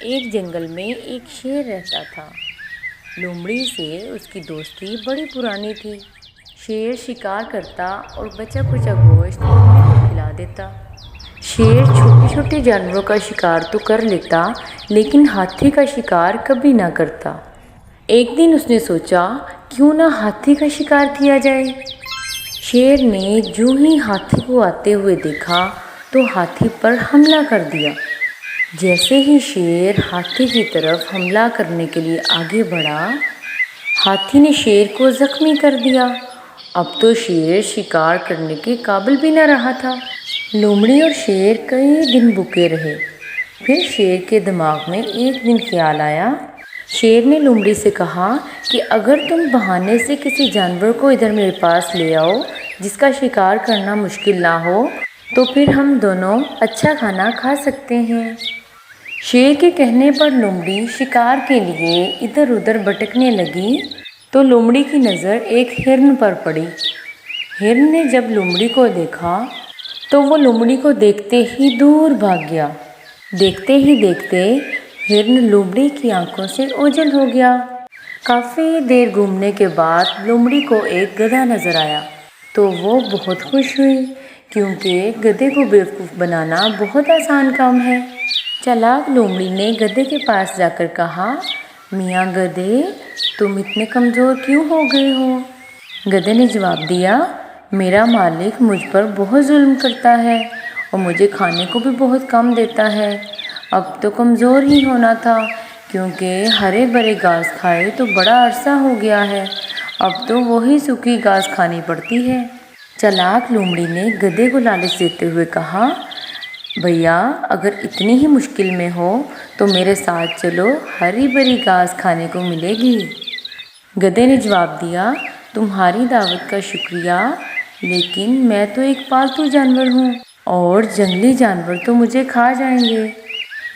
ایک جنگل میں ایک شیر رہتا تھا۔ لومڑی سے اس کی دوستی بڑی پرانی تھی۔ شیر شکار کرتا اور بچا کچا گوشت لومڑی کو کھلا دیتا۔ شیر چھوٹے چھوٹے جانوروں کا شکار تو کر لیتا لیکن ہاتھی کا شکار کبھی نہ کرتا۔ ایک دن اس نے سوچا کیوں نہ ہاتھی کا شکار کیا جائے۔ شیر نے جو ہی ہاتھی کو آتے ہوئے دیکھا تو ہاتھی پر حملہ کر دیا۔ جیسے ہی شیر ہاتھی کی طرف حملہ کرنے کے لیے آگے بڑھا، ہاتھی نے شیر کو زخمی کر دیا۔ اب تو شیر شکار کرنے کے قابل بھی نہ رہا تھا۔ لومڑی اور شیر کئی دن بھوکے رہے۔ پھر شیر کے دماغ میں ایک دن خیال آیا۔ شیر نے لومڑی سے کہا کہ اگر تم بہانے سے کسی جانور کو ادھر میرے پاس لے آؤ جس کا شکار کرنا مشکل نہ ہو تو پھر ہم دونوں اچھا کھانا کھا سکتے ہیں۔ شیر کے کہنے پر لومڑی شکار کے لیے ادھر ادھر بھٹکنے لگی تو لومڑی کی نظر ایک ہرن پر پڑی۔ ہرن نے جب لومڑی کو دیکھا تو وہ لومڑی کو دیکھتے ہی دور بھاگ گیا۔ دیکھتے ہی دیکھتے ہرن لومڑی کی آنکھوں سے اوجھل ہو گیا۔ کافی دیر گھومنے کے بعد لومڑی کو ایک گدھا نظر آیا تو وہ بہت خوش ہوئی کیونکہ گدھے کو بیوقوف بنانا بہت آسان کام ہے۔ چالاک لومڑی نے گدھے کے پاس جا کر کہا، میاں گدھے، تم اتنے کمزور کیوں ہو گئے ہو؟ گدھے نے جواب دیا، میرا مالک مجھ پر بہت ظلم کرتا ہے اور مجھے کھانے کو بھی بہت کم دیتا ہے۔ اب تو کمزور ہی ہونا تھا کیونکہ ہرے بھرے گھاس کھائے تو بڑا عرصہ ہو گیا ہے، اب تو وہی سوکھی گھاس کھانی پڑتی ہے۔ چالاک لومڑی نے گدھے کو لالچ دیتے ہوئے کہا، بھیا اگر اتنی ہی مشکل میں ہو تو میرے ساتھ چلو، ہری بھری گھاس کھانے کو ملے گی۔ گدھے نے جواب دیا، تمہاری دعوت کا شکریہ لیکن میں تو ایک پالتو جانور ہوں اور جنگلی جانور تو مجھے کھا جائیں گے۔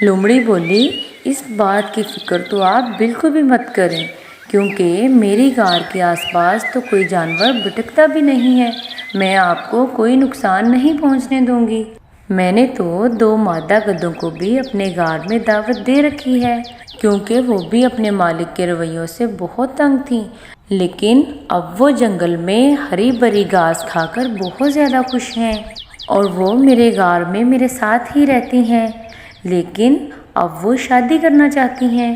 لومڑی بولی، اس بات کی فکر تو آپ بالکل بھی مت کریں کیونکہ میری غار کے آس پاس تو کوئی جانور بھٹکتا بھی نہیں ہے، میں آپ کو کوئی نقصان نہیں پہنچنے دوں گی۔ میں نے تو 2 مادہ گدھوں کو بھی اپنے غار میں دعوت دے رکھی ہے کیونکہ وہ بھی اپنے مالک کے رویوں سے بہت تنگ تھیں، لیکن اب وہ جنگل میں ہری بھری گھاس کھا کر بہت زیادہ خوش ہیں اور وہ میرے غار میں میرے ساتھ ہی رہتی ہیں، لیکن اب وہ شادی کرنا چاہتی ہیں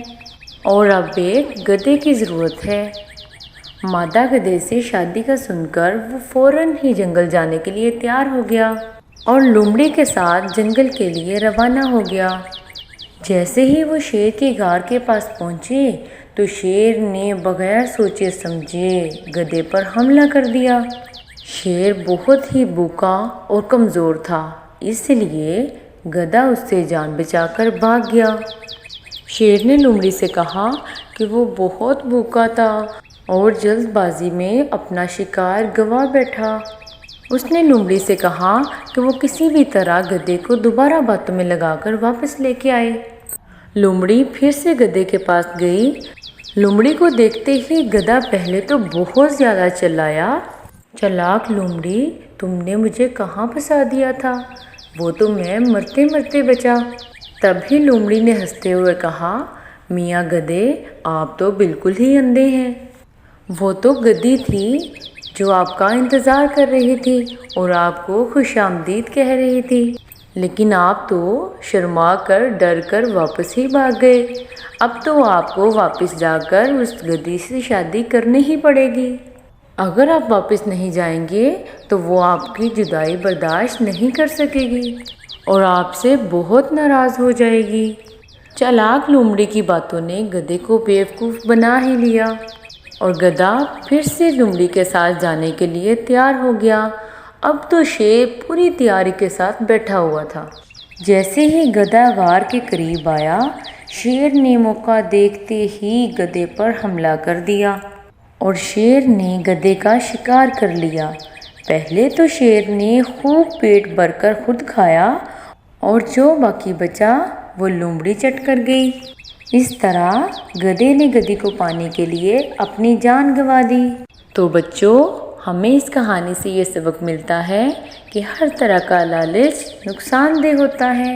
اور اب ایک گدھے کی ضرورت ہے۔ مادہ گدھے سے شادی کا سن کر وہ فوراً ہی جنگل جانے کے لیے تیار ہو گیا اور لومڑی کے ساتھ جنگل کے لیے روانہ ہو گیا۔ جیسے ہی وہ شیر کے غار کے پاس پہنچے تو شیر نے بغیر سوچے سمجھے گدھے پر حملہ کر دیا۔ شیر بہت ہی بھوکا اور کمزور تھا، اس لیے گدھا اس سے جان بچا کر بھاگ گیا۔ شیر نے لومڑی سے کہا کہ وہ بہت بھوکا تھا اور جلد بازی میں اپنا شکار گنوا بیٹھا۔ اس نے لومڑی سے کہا کہ وہ کسی بھی طرح گدھے کو دوبارہ باتوں میں لگا کر واپس لے کے آئے۔ لومڑی پھر سے گدھے کے پاس گئی۔ لومڑی کو دیکھتے ہی گدھا پہلے تو بہت زیادہ چلایا، چالاک لومڑی، تم نے مجھے کہاں پھنسا دیا تھا، وہ تو میں مرتے مرتے بچا۔ تبھی لومڑی نے ہنستے ہوئے کہا، میاں گدھے، آپ تو بالکل ہی اندھے ہیں، وہ تو گدھی تھی جو آپ کا انتظار کر رہی تھی اور آپ کو خوش آمدید کہہ رہی تھی، لیکن آپ تو شرما کر ڈر کر واپس ہی بھاگ گئے۔ اب تو آپ کو واپس جا کر اس گدھی سے شادی کرنی ہی پڑے گی۔ اگر آپ واپس نہیں جائیں گے تو وہ آپ کی جدائی برداشت نہیں کر سکے گی اور آپ سے بہت ناراض ہو جائے گی۔ چالاک لومڑی کی باتوں نے گدھے کو بیوقوف بنا ہی لیا اور گدھا پھر سے لومڑی کے ساتھ جانے کے لیے تیار ہو گیا۔ اب تو شیر پوری تیاری کے ساتھ بیٹھا ہوا تھا۔ جیسے ہی گدھا غار کے قریب آیا، شیر نے موقع دیکھتے ہی گدھے پر حملہ کر دیا اور شیر نے گدھے کا شکار کر لیا۔ پہلے تو شیر نے خوب پیٹ بھر کر خود کھایا اور جو باقی بچا وہ لومڑی چٹ کر گئی۔ اس طرح گدھے نے گدھی کو پانے کے لیے اپنی جان گنوا دی۔ تو بچوں، ہمیں اس کہانی سے یہ سبق ملتا ہے کہ ہر طرح کا لالچ نقصان دہ ہوتا ہے۔